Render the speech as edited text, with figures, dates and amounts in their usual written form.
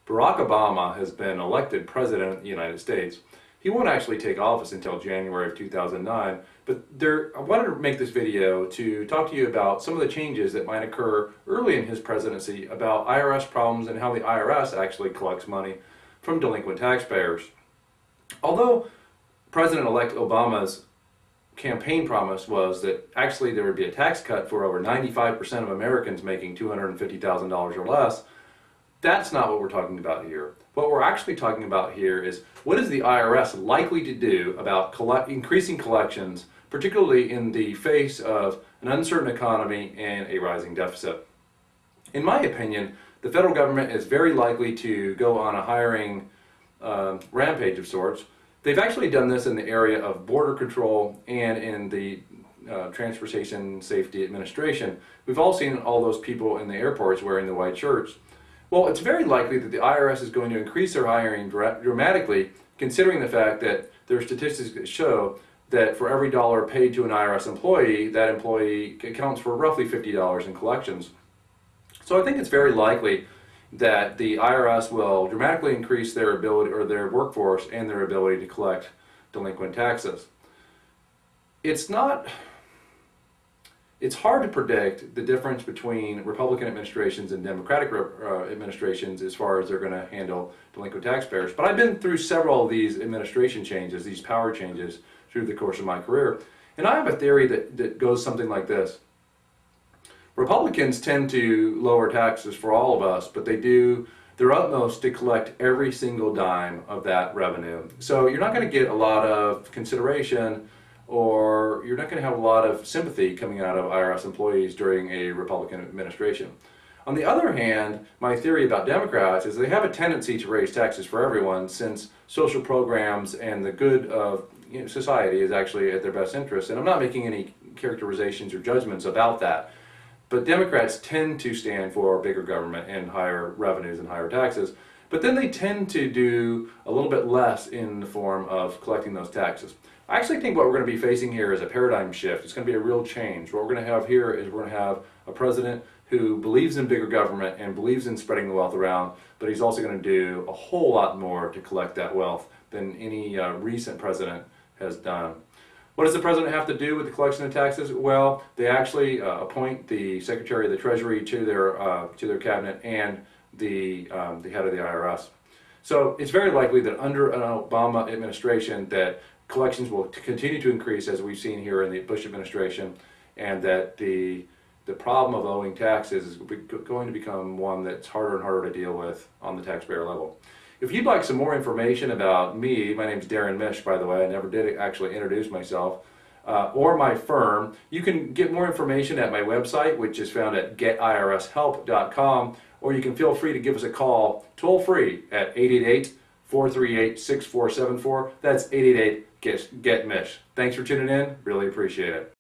Barack Obama has been elected president of the United States. He won't actually take office until January of 2009, but I wanted to make this video to talk to you about some of the changes that might occur early in his presidency about IRS problems and how the IRS actually collects money from delinquent taxpayers. Although President-elect Obama's campaign promise was that actually there would be a tax cut for over 95% of Americans making $250,000 or less, that's not what we're talking about here. What we're actually talking about here is what is the IRS likely to do about increasing collections, particularly in the face of an uncertain economy and a rising deficit. In my opinion, the federal government is very likely to go on a hiring rampage of sorts. They've actually done this in the area of border control and in the Transportation Safety Administration. We've all seen all those people in the airports wearing the white shirts. Well, it's very likely that the IRS is going to increase their hiring dramatically, considering the fact that there are statistics that show that for every dollar paid to an IRS employee, that employee accounts for roughly $50 in collections. So I think it's very likely that the IRS will dramatically increase their ability, or their workforce and their ability to collect delinquent taxes. It's hard to predict the difference between Republican administrations and Democratic administrations as far as they're going to handle delinquent taxpayers. But I've been through several of these administration changes, these power changes, through the course of my career. And I have a theory that goes something like this. Republicans tend to lower taxes for all of us, but they do their utmost to collect every single dime of that revenue. So you're not going to get a lot of consideration, or you're not going to have a lot of sympathy coming out of IRS employees during a Republican administration. On the other hand, my theory about Democrats is they have a tendency to raise taxes for everyone, since social programs and the good of society is actually at their best interest. And I'm not making any characterizations or judgments about that. But Democrats tend to stand for bigger government and higher revenues and higher taxes. But then they tend to do a little bit less in the form of collecting those taxes. I actually think what we're going to be facing here is a paradigm shift. It's going to be a real change. What we're going to have here is we're going to have a president who believes in bigger government and believes in spreading the wealth around, but he's also going to do a whole lot more to collect that wealth than any recent president has done. What does the president have to do with the collection of taxes? Well, they actually appoint the Secretary of the Treasury to their cabinet and the head of the IRS. So it's very likely that under an Obama administration that collections will continue to increase, as we've seen here in the Bush administration, and that the problem of owing taxes is going to become one that's harder and harder to deal with on the taxpayer level. If you'd like some more information about me, my name's Darrin Mish, by the way, I never did actually introduce myself, or my firm, you can get more information at my website, which is found at getirshelp.com, or you can feel free to give us a call toll free at 888-438-6474. That's 888-GET-MISH. Thanks for tuning in. Really appreciate it.